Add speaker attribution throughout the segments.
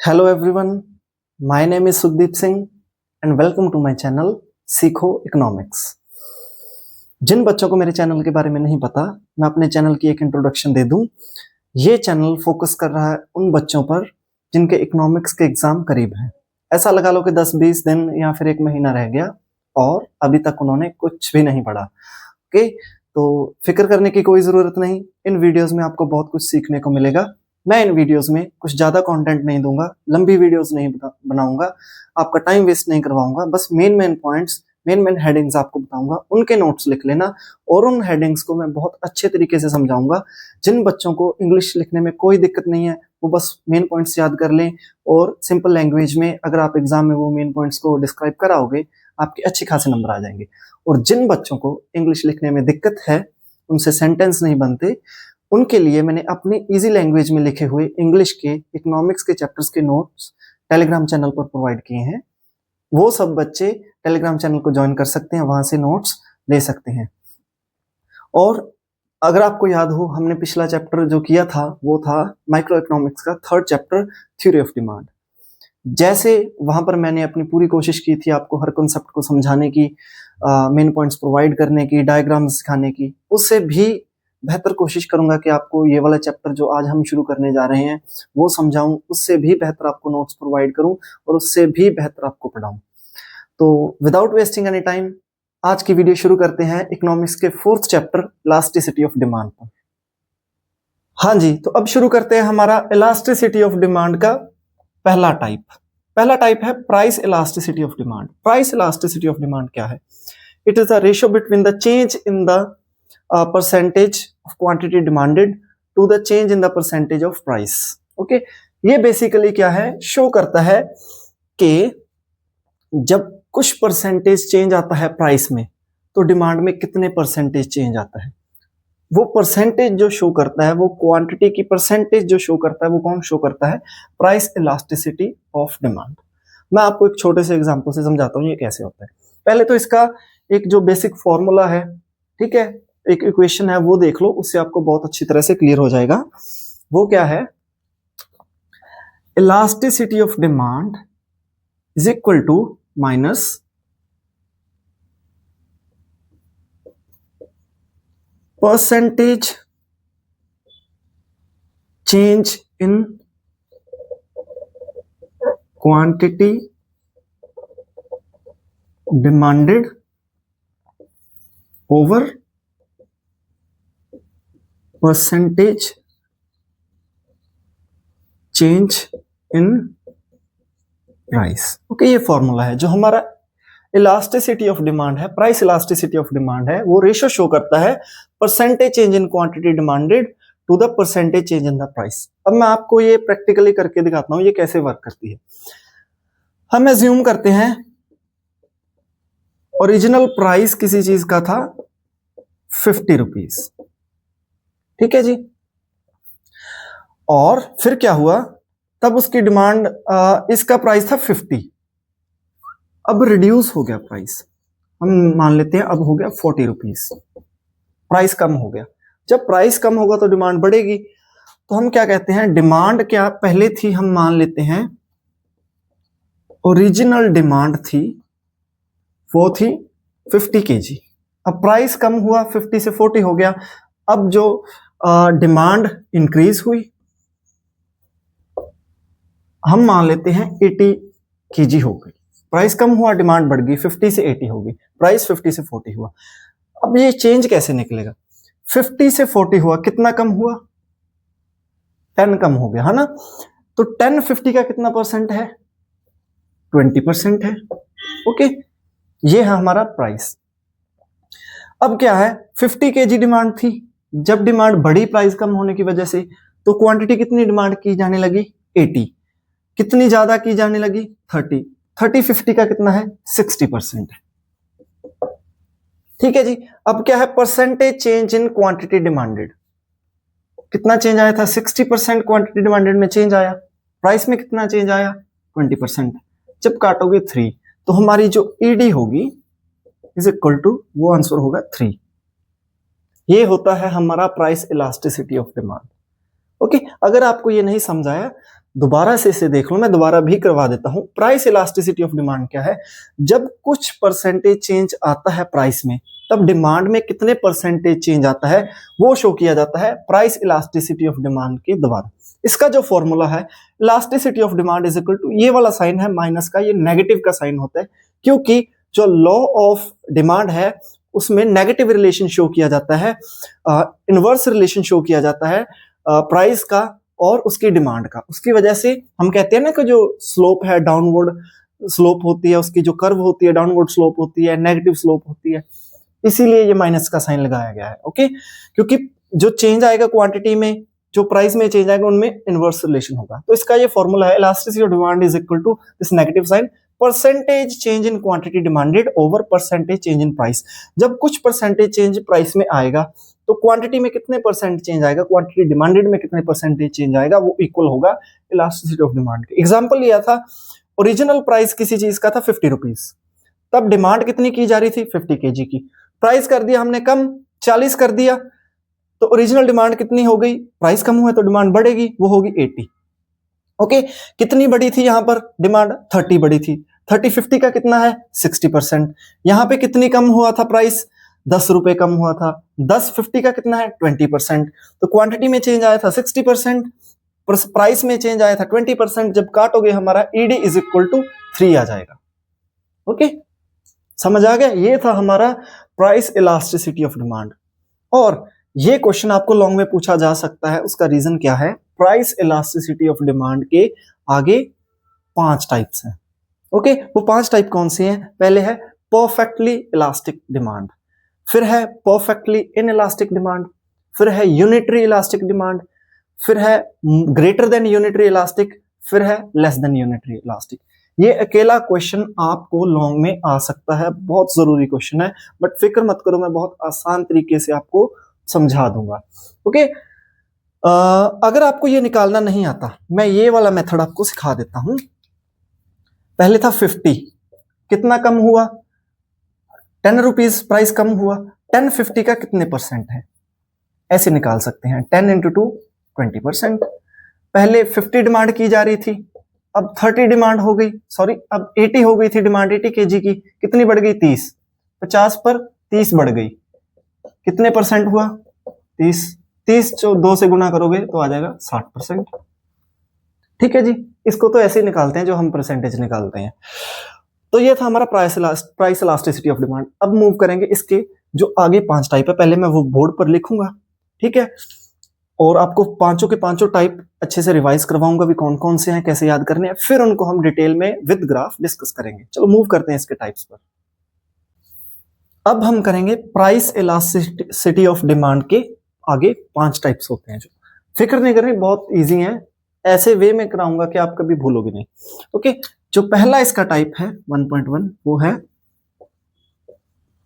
Speaker 1: Hello everyone, my name is Sukhdeep Singh and welcome to my channel सीखो economics. जिन बच्चों को मेरे channel के बारे में नहीं पता, मैं अपने चैनल की एक इंट्रोडक्शन दे दूं। ये चैनल फोकस कर रहा है उन बच्चों पर जिनके इकोनॉमिक्स के एग्जाम करीब हैं। ऐसा लगा लो कि 10-20 दिन या फिर 1 महीना रह गया और अभी तक उन्होंने कुछ भी नहीं पढ़ा। ओके, तो फिक्र करने की कोई ज़रूरत नहीं। इन वीडियोज़ में आपको बहुत कुछ सीखने को मिलेगा। मैं इन वीडियोस में कुछ ज़्यादा कंटेंट नहीं दूंगा, लंबी वीडियोस नहीं बनाऊंगा, आपका टाइम वेस्ट नहीं करवाऊंगा। बस मेन पॉइंट्स, मेन हेडिंग्स आपको बताऊंगा, उनके नोट्स लिख लेना और उन हेडिंग्स को मैं बहुत अच्छे तरीके से समझाऊंगा। जिन बच्चों को इंग्लिश लिखने में कोई दिक्कत नहीं है वो बस मेन पॉइंट्स याद कर लें और सिंपल लैंग्वेज में अगर आप एग्जाम में वो मेन पॉइंट्स को डिस्क्राइब कराओगे, आपके अच्छे खासे नंबर आ जाएंगे। और जिन बच्चों को इंग्लिश लिखने में दिक्कत है, उनसे सेंटेंस नहीं बनते, उनके लिए मैंने अपनी इजी लैंग्वेज में लिखे हुए इंग्लिश के इकोनॉमिक्स के चैप्टर्स के नोट्स टेलीग्राम चैनल पर प्रोवाइड किए हैं। वो सब बच्चे टेलीग्राम चैनल को ज्वाइन कर सकते हैं, वहां से नोट्स ले सकते हैं। और अगर आपको याद हो, हमने पिछला चैप्टर जो किया था वो था माइक्रो इकोनॉमिक्स का 3rd chapter theory of demand. जैसे वहां पर मैंने अपनी पूरी कोशिश की थी आपको हर कॉन्सेप्ट को समझाने की, मेन पॉइंट्स प्रोवाइड करने की, डायग्राम्स सिखाने की, उससे भी बेहतर कोशिश करूंगा कि आपको ये वाला चैप्टर जो आज हम शुरू करने जा रहे हैं वो समझाऊं, उससे भी बेहतर आपको नोट्स प्रोवाइड करूं और उससे भी बेहतर आपको पढ़ाऊं। तो विदाउट वेस्टिंग एनी टाइम आज की वीडियो शुरू करते हैं इकोनॉमिक्स के 4th chapter elasticity of demand पर। हाँ जी, तो अब शुरू करते हैं हमारा इलास्टिसिटी ऑफ डिमांड का पहला टाइप है price elasticity of demand. Price elasticity of demand क्या है? It is the ratio between the change in the percentage of quantity demanded to the change in the percentage of price। Okay, ये basically क्या है, show करता है कि जब कुछ परसेंटेज चेंज आता है प्राइस में तो डिमांड में कितने परसेंटेज चेंज आता है। वो परसेंटेज जो शो करता है, वो क्वांटिटी की परसेंटेज जो शो करता है, वो कौन शो करता है? Price elasticity of demand. मैं आपको एक छोटे से एग्जांपल से समझाता हूँ ये कैसे होता है। पहले तो इसका एक जो बेसिक फॉर्मूला है, ठीक है, एक इक्वेशन है, वो देख लो, उससे आपको बहुत अच्छी तरह से क्लियर हो जाएगा। वो क्या है? Elasticity of demand is equal to minus percentage change in quantity demanded over percentage change in price. Okay, ये फॉर्मूला है जो हमारा इलास्टिसिटी ऑफ डिमांड है, प्राइस इलास्टिसिटी ऑफ डिमांड है। वो रेशियो शो करता है percentage change in quantity demanded to the percentage change in the price. अब मैं आपको ये प्रैक्टिकली करके दिखाता हूं ये कैसे वर्क करती है। हम एज्यूम करते हैं ओरिजिनल प्राइस किसी चीज का था 50 रुपीज, ठीक है जी। और फिर क्या हुआ, तब उसकी डिमांड, इसका प्राइस था 50, अब रिड्यूस हो गया प्राइस, हम मान लेते हैं अब हो गया 40 रुपीज, प्राइस कम हो गया। जब प्राइस कम होगा तो डिमांड बढ़ेगी, तो हम क्या कहते हैं, डिमांड क्या पहले थी, हम मान लेते हैं ओरिजिनल डिमांड थी, वो थी 50 kg। अब प्राइस कम हुआ, 50 से 40 हो गया, अब जो डिमांड इंक्रीज हुई, हम मान लेते हैं 80 kg हो गई। प्राइस कम हुआ, डिमांड बढ़ गई, 50 से 80 हो गई, प्राइस 50 से 40 हुआ। अब ये चेंज कैसे निकलेगा? 50 से 40 हुआ, कितना कम हुआ? 10 कम हो गया, है ना। तो 10 50 का कितना परसेंट है? 20% है। ओके, ये है हमारा प्राइस। अब क्या है, 50 kg डिमांड थी, जब डिमांड बढ़ी प्राइस कम होने की वजह से, तो क्वांटिटी कितनी डिमांड की जाने लगी? 80। कितनी ज्यादा की जाने लगी? 30। 30 50 का कितना है? 60% है, ठीक है जी। अब क्या है, percentage change in quantity demanded, कितना चेंज आया था? 60% क्वांटिटी डिमांडेड में चेंज आया। प्राइस में कितना चेंज आया? 20%। जब काटोगे 3 तो हमारी जो ईडी होगी इज इक्वल टू, वो आंसर होगा 3। ये होता है हमारा price elasticity of demand. Okay, अगर आपको ये नहीं समझ आया दोबारा से इसे देख लो, मैं दोबारा भी करवा देता हूं। प्राइस इलास्टिसिटी ऑफ डिमांड क्या है? जब कुछ परसेंटेज चेंज आता है प्राइस में, तब डिमांड में कितने परसेंटेज चेंज आता है वो शो किया जाता है प्राइस इलास्टिसिटी ऑफ डिमांड के द्वारा। इसका जो फॉर्मूला है, elasticity of demand is equal to, ये वाला साइन है माइनस का, ये नेगेटिव का साइन होता है, क्योंकि जो लॉ ऑफ डिमांड है उसमें नेगेटिव रिलेशन शो किया जाता है, इनवर्स रिलेशन शो किया जाता है प्राइस का और उसकी डिमांड का। उसकी वजह से हम कहते हैं ना कि जो स्लोप है, डाउनवर्ड स्लोप होती है, उसकी जो कर्व होती है डाउनवर्ड स्लोप होती है, नेगेटिव स्लोप होती है, इसीलिए ये माइनस का साइन लगाया गया है। ओके, क्योंकि जो चेंज आएगा क्वांटिटी में, जो प्राइस में चेंज आएगा, उनमें इनवर्स रिलेशन होगा। तो इसका ये फॉर्मूला है, elasticity of demand is equal to this negative sign, percentage change in quantity demanded over percentage change in price. जब कुछ परसेंटेज चेंज प्राइस में आएगा तो क्वांटिटी में कितने परसेंट चेंज आएगा, क्वांटिटी डिमांडेड में कितने परसेंटेज चेंज आएगा, वो इक्वल होगा इलास्टिसिटी ऑफ डिमांड के। एग्जांपल लिया था, ओरिजिनल प्राइस किसी चीज का था 50 रुपीज, तब डिमांड कितनी की जा रही थी 50 केजी की, प्राइस कर दिया हमने कम, 40 कर दिया, तो ओरिजिनल डिमांड कितनी हो गई, प्राइस कम हुआ तो डिमांड बढ़ेगी, वो होगी 80। ओके, कितनी बड़ी थी यहां पर डिमांड, 30 बड़ी थी, 30 50 का कितना है 60%। यहां पे कितनी कम हुआ था प्राइस, 10 रुपए कम हुआ था, 10 50 का कितना है 20%। तो क्वांटिटी में चेंज आया था 60%, प्राइस में चेंज आया था 20%। जब काटोगे हमारा ईडी इज इक्वल टू 3 आ जाएगा। ओके, समझ आ गया? ये था हमारा प्राइस इलास्टिसिटी ऑफ डिमांड। और ये क्वेश्चन आपको लॉन्ग में पूछा जा सकता है, उसका रीजन क्या है, प्राइस इलास्टिसिटी ऑफ डिमांड के आगे 5 टाइप्स हैं। ओके, वो 5 टाइप कौन से हैं? पहले है परफेक्टली इलास्टिक डिमांड, फिर है परफेक्टली इनइलास्टिक डिमांड, फिर है यूनिटरी इलास्टिक डिमांड, फिर है ग्रेटर देन यूनिटरी इलास्टिक, फिर है लेस देन यूनिटरी इलास्टिक। ये अकेला क्वेश्चन आपको लॉन्ग में आ सकता है, बहुत जरूरी क्वेश्चन है, बट फिक्र मत करो, मैं बहुत आसान तरीके से आपको समझा दूंगा। ओके, अगर आपको ये निकालना नहीं आता, मैं ये वाला मेथड आपको सिखा देता हूं। पहले था 50, कितना कम हुआ, 10 रुपीज प्राइस कम हुआ, 10 50 का कितने परसेंट है, ऐसे निकाल सकते हैं, 10 इंटू 2 20%। पहले 50 डिमांड की जा रही थी, अब 30 डिमांड हो गई, सॉरी अब 80 हो गई थी डिमांड 80 केजी की, कितनी बढ़ गई 30, 50 पर 30 बढ़ गई, कितने परसेंट हुआ 30, 30 जो 2 से गुना करोगे तो आ जाएगा 60%। ठीक है जी, इसको तो ऐसे ही निकालते हैं जो हम परसेंटेज निकालते हैं। तो ये था हमारा प्राइस इलास्टिसिटी ऑफ डिमांड। अब मूव करेंगे इसके जो आगे 5 टाइप है, पहले मैं वो बोर्ड पर लिखूंगा, ठीक है, और आपको पांचों के पांचों टाइप अच्छे से रिवाइज करवाऊंगा भी कौन कौन से हैं, कैसे याद करने हैं, फिर उनको हम डिटेल में विद ग्राफ डिस्कस करेंगे। चलो मूव करते हैं इसके टाइप्स पर। अब हम करेंगे प्राइस इलास्टिसिटी ऑफ डिमांड के आगे 5 टाइप्स होते हैं, जो फिक्र नहीं करें, बहुत इजी है, ऐसे वे में कराऊंगा कि आप कभी भूलोगे नहीं। ओके, जो पहला इसका टाइप है 1.1 वो है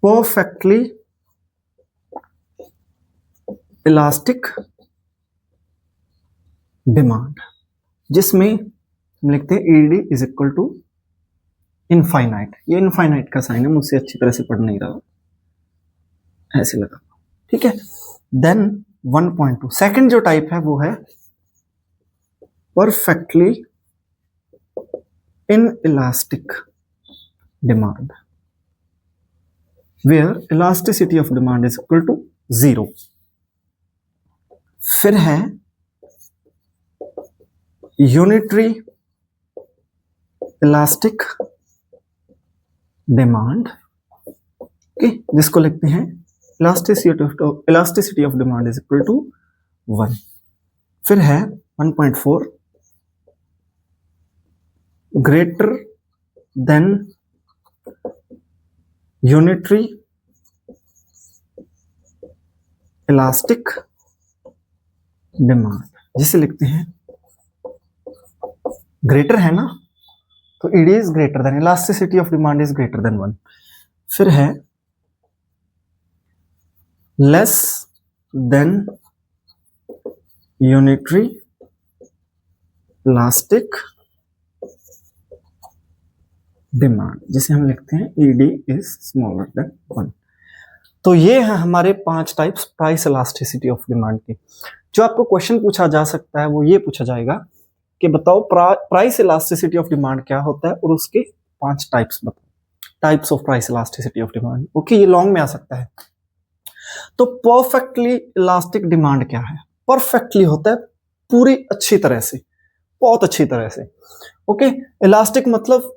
Speaker 1: परफेक्टली इलास्टिक डिमांड, जिसमें हम लिखते हैं ED is equal to infinite. ये इनफाइनाइट का साइन है, मुझसे अच्छी तरह से पढ़ नहीं रहा, ऐसे लगा, ठीक है। देन 1.2 सेकंड जो टाइप है वो है perfectly inelastic demand, where elasticity of demand is equal to 0। फिर है यूनिटरी इलास्टिक डिमांड, जिसको लिखते हैं elasticity of demand is equal to 1। फिर है 1.4 greater than unitary elastic demand, जिसे लिखते हैं ग्रेटर है ना, तो it is greater than, elasticity of demand is greater than 1। फिर है less than unitary elastic demand, जिसे हम लिखते हैं ईडी इज स्मॉलर देन 1। तो ये है हमारे 5 types price elasticity of demand के। जो आपको क्वेश्चन पूछा जा सकता है वो ये पूछा जाएगा कि बताओ प्राइस इलास्टिसिटी ऑफ डिमांड क्या होता है और उसके 5 टाइप्स बताओ, types of price elasticity of demand. Okay, ये लॉन्ग में आ सकता है। तो परफेक्टली इलास्टिक डिमांड क्या है? परफेक्टली होता है पूरी अच्छी तरह से, बहुत अच्छी तरह से। ओके, इलास्टिक मतलब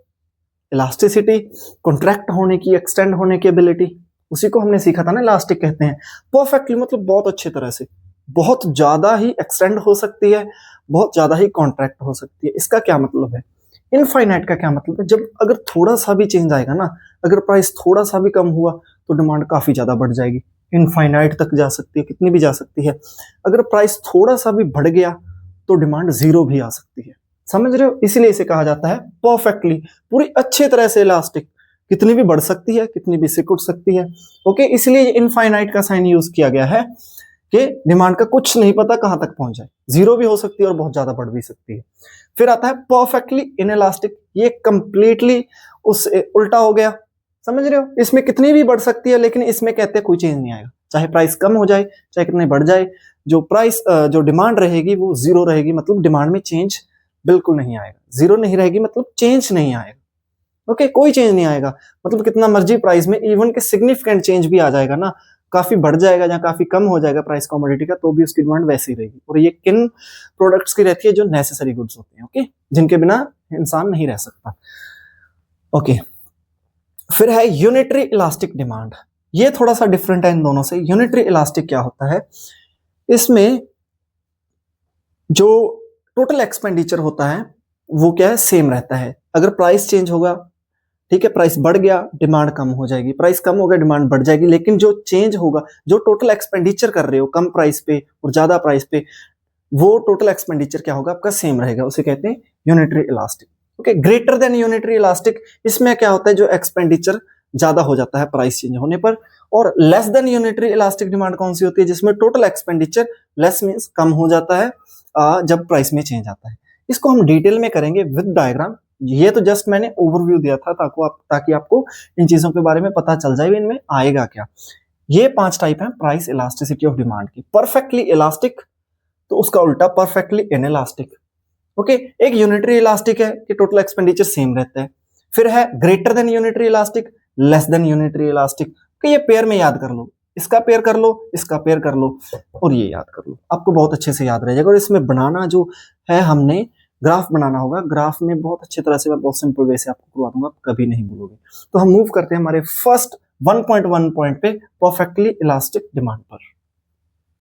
Speaker 1: इलास्टिसिटी, कॉन्ट्रैक्ट होने की, एक्सटेंड होने की एबिलिटी, उसी को हमने सीखा था ना, इलास्टिक कहते हैं। परफेक्टली मतलब बहुत अच्छी तरह से, बहुत ज्यादा ही एक्सटेंड हो सकती है, बहुत ज्यादा ही कॉन्ट्रैक्ट हो सकती है। इसका क्या मतलब है? इनफाइनाइट का क्या मतलब है? जब अगर थोड़ा सा भी चेंज आएगा ना, अगर प्राइस थोड़ा सा भी कम हुआ तो डिमांड काफी ज्यादा बढ़ जाएगी, इनफाइनाइट तक जा सकती है, कितनी भी जा सकती है। अगर प्राइस थोड़ा सा भी बढ़ गया तो डिमांड जीरो भी आ सकती है। समझ रहे हो? इसीलिए इसे कहा जाता है परफेक्टली, पूरी अच्छी तरह से इलास्टिक, कितनी भी बढ़ सकती है, कितनी भी सिकुड़ सकती है। ओके, इसलिए इनफाइनाइट का साइन यूज किया गया है कि डिमांड का कुछ नहीं पता कहां तक पहुंच जाए, जीरो भी हो सकती है और बहुत ज्यादा बढ़ भी सकती है। फिर आता है परफेक्टली इनइलास्टिक, ये कंप्लीटली उस उल्टा हो गया। समझ रहे हो? इसमें कितनी भी बढ़ सकती है, लेकिन इसमें कहते हैं कोई चेंज नहीं आएगा, चाहे प्राइस कम हो जाए, चाहे कितने बढ़ जाए, जो डिमांड रहेगी वो जीरो रहेगी, मतलब डिमांड में चेंज बिल्कुल नहीं आएगा। जीरो नहीं रहेगी मतलब चेंज नहीं आएगा। ओके, कोई चेंज नहीं आएगा, मतलब कितना मर्जी प्राइस में इवन के सिग्निफिकेंट चेंज भी आ जाएगा ना, काफी बढ़ जाएगा या काफी कम हो जाएगा प्राइस कमोडिटी का, तो भी उसकी डिमांड वैसी रहेगी। और ये किन प्रोडक्ट्स की रहती है? जो नेसेसरी गुड्स होते हैं, ओके, जिनके बिना इंसान नहीं रह सकता। ओके, फिर है यूनिटरी इलास्टिक डिमांड। ये थोड़ा सा डिफरेंट है इन दोनों से। यूनिटरी इलास्टिक क्या होता है? इसमें जो टोटल एक्सपेंडिचर होता है वो क्या है? सेम रहता है। अगर प्राइस चेंज होगा, ठीक है, प्राइस बढ़ गया डिमांड कम हो जाएगी, प्राइस कम हो गया डिमांड बढ़ जाएगी, लेकिन जो चेंज होगा, जो टोटल एक्सपेंडिचर कर रहे हो कम प्राइस पे और ज्यादा प्राइस पे, वो टोटल एक्सपेंडिचर क्या होगा? आपका सेम रहेगा, उसे कहते हैं unitary elastic. Okay, greater than unitary elastic, इसमें क्या होता है? जो एक्सपेंडिचर ज्यादा हो जाता है प्राइस चेंज होने पर। और less than unitary elastic demand कौन सी होती है? जिसमें टोटल एक्सपेंडिचर लेस मींस कम हो जाता है जब प्राइस में चेंज आता है। इसको हम डिटेल में करेंगे विद डायग्राम। ये तो जस्ट मैंने ओवरव्यू दिया था ताकि आपको इन चीजों के बारे में पता चल जाए इनमें आएगा क्या। ये 5 टाइप है प्राइस इलास्टिसिटी ऑफ डिमांड की। परफेक्टली इलास्टिक, तो उसका उल्टा परफेक्टली इनइलास्टिक। ओके, एक यूनिटरी इलास्टिक है कि टोटल एक्सपेंडिचर सेम रहता है। फिर है greater than unitary elastic, less than unitary elastic. ये पेयर में याद कर लो, इसका पेयर कर लो, इसका पेयर कर लो और ये याद कर लो, आपको बहुत अच्छे से याद रह जाएगा। और इसमें बनाना जो है, हमने ग्राफ बनाना होगा, ग्राफ में बहुत अच्छी तरह से मैं बहुत सिंपल वे से आपको करवा दूंगा, कभी नहीं भूलोगे। तो हम मूव करते हैं हमारे फर्स्ट 1.1 पॉइंट पे, परफेक्टली इलास्टिक डिमांड पर।